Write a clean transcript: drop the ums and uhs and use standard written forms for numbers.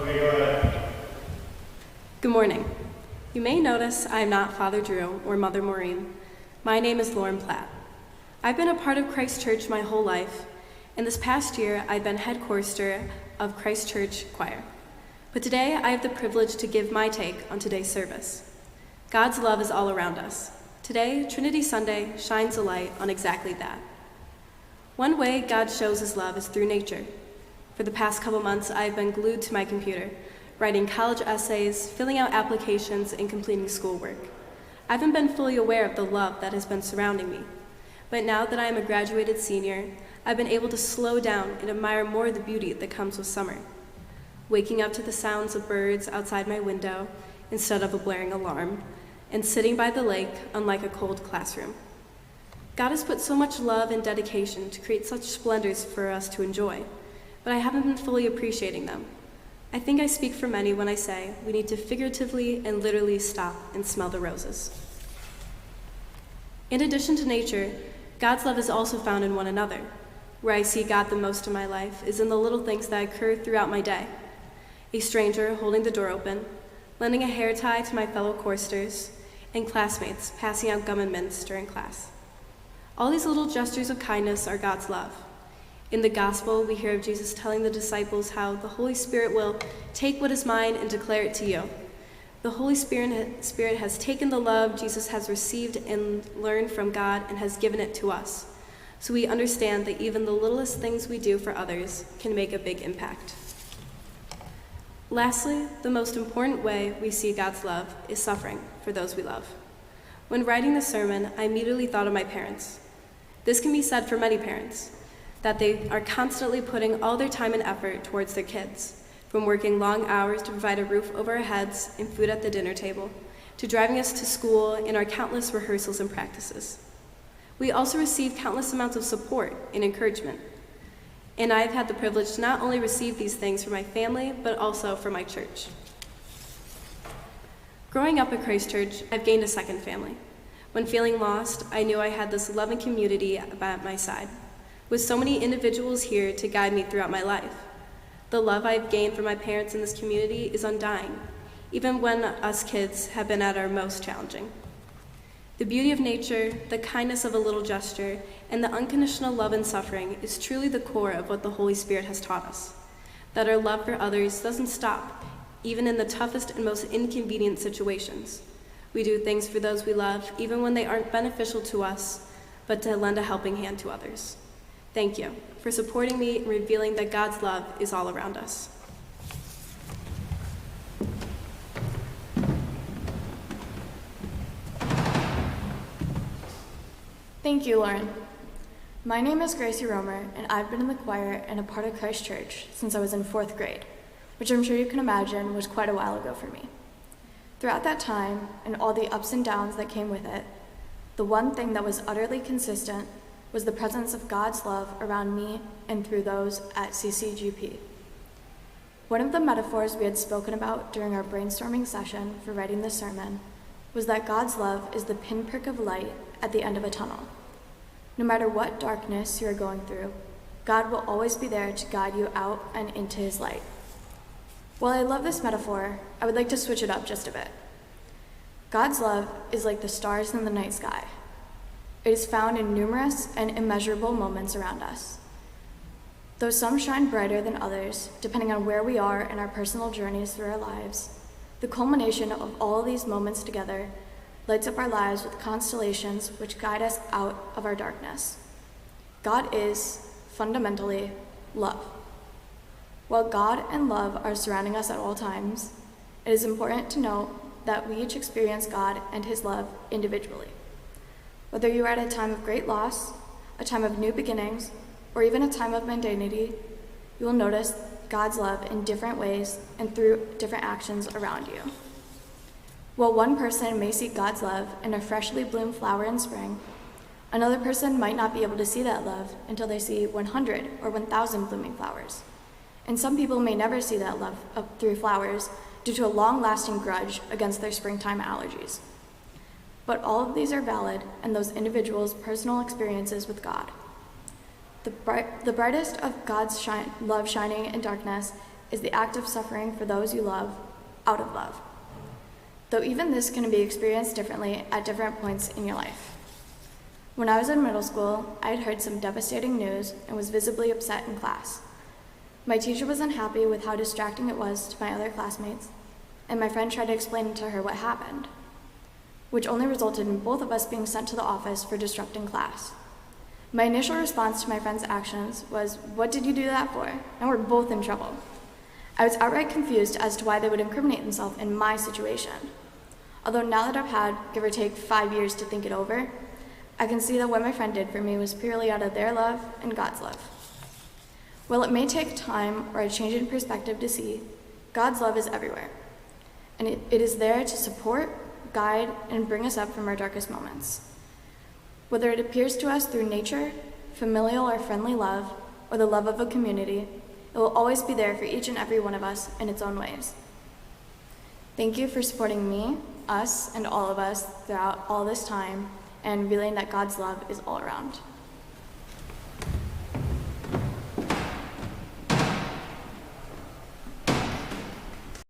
Okay, go ahead. Good morning. You may notice I am not Father Drew or Mother Maureen. My name is Lauren Platt. I've been a part of Christ Church my whole life, and this past year I've been head chorister of Christ Church Choir. But today I have the privilege to give my take on today's service. God's love is all around us. Today, Trinity Sunday shines a light on exactly that. One way God shows his love is through nature. For the past couple months, I've been glued to my computer, writing college essays, filling out applications, and completing schoolwork. I haven't been fully aware of the love that has been surrounding me. But now that I am a graduated senior, I've been able to slow down and admire more of the beauty that comes with summer. Waking up to the sounds of birds outside my window instead of a blaring alarm, and sitting by the lake unlike a cold classroom. God has put so much love and dedication to create such splendors for us to enjoy, but I haven't been fully appreciating them. I think I speak for many when I say we need to figuratively and literally stop and smell the roses. In addition to nature, God's love is also found in one another. Where I see God the most in my life is in the little things that occur throughout my day. A stranger holding the door open, lending a hair tie to my fellow choristers, and classmates passing out gum and mints during class. All these little gestures of kindness are God's love. In the gospel, we hear of Jesus telling the disciples how the Holy Spirit will take what is mine and declare it to you. The Holy Spirit has taken the love Jesus has received and learned from God and has given it to us. So we understand that even the littlest things we do for others can make a big impact. Lastly, the most important way we see God's love is suffering for those we love. When writing the sermon, I immediately thought of my parents. This can be said for many parents, that they are constantly putting all their time and effort towards their kids, from working long hours to provide a roof over our heads and food at the dinner table, to driving us to school in our countless rehearsals and practices. We also receive countless amounts of support and encouragement. And I've had the privilege to not only receive these things from my family, but also from my church. Growing up at Christ Church, I've gained a second family. When feeling lost, I knew I had this loving community by my side, with so many individuals here to guide me throughout my life. The love I've gained from my parents in this community is undying, even when us kids have been at our most challenging. The beauty of nature, the kindness of a little gesture, and the unconditional love and suffering is truly the core of what the Holy Spirit has taught us. That our love for others doesn't stop, even in the toughest and most inconvenient situations. We do things for those we love, even when they aren't beneficial to us, but to lend a helping hand to others. Thank you for supporting me and revealing that God's love is all around us. Thank you, Lauren. My name is Gracie Romer, and I've been in the choir and a part of Christ Church since I was in 4th grade, which I'm sure you can imagine was quite a while ago for me. Throughout that time, and all the ups and downs that came with it, the one thing that was utterly consistent was the presence of God's love around me and through those at CCGP. One of the metaphors we had spoken about during our brainstorming session for writing this sermon was that God's love is the pinprick of light at the end of a tunnel. No matter what darkness you are going through, God will always be there to guide you out and into his light. While I love this metaphor, I would like to switch it up just a bit. God's love is like the stars in the night sky. It is found in numerous and immeasurable moments around us. Though some shine brighter than others, depending on where we are in our personal journeys through our lives, the culmination of all these moments together lights up our lives with constellations which guide us out of our darkness. God is, fundamentally, love. While God and love are surrounding us at all times, it is important to note that we each experience God and his love individually. Whether you are at a time of great loss, a time of new beginnings, or even a time of mundanity, you will notice God's love in different ways and through different actions around you. While one person may see God's love in a freshly bloomed flower in spring, another person might not be able to see that love until they see 100 or 1,000 blooming flowers. And some people may never see that love up through flowers due to a long-lasting grudge against their springtime allergies. But all of these are valid in those individuals' personal experiences with God. The brightest of God's love shining in darkness is the act of suffering for those you love out of love. Though even this can be experienced differently at different points in your life. When I was in middle school, I had heard some devastating news and was visibly upset in class. My teacher was unhappy with how distracting it was to my other classmates, and my friend tried to explain to her what happened, which only resulted in both of us being sent to the office for disrupting class. My initial response to my friend's actions was, "What did you do that for?" And we're both in trouble. I was outright confused as to why they would incriminate themselves in my situation. Although now that I've had, give or take, 5 years to think it over, I can see that what my friend did for me was purely out of their love and God's love. While it may take time or a change in perspective to see, God's love is everywhere. And it is there to support, guide, and bring us up from our darkest moments. Whether it appears to us through nature, familial or friendly love, or the love of a community, it will always be there for each and every one of us in its own ways. Thank you for supporting me, us, and all of us throughout all this time, and realizing that God's love is all around.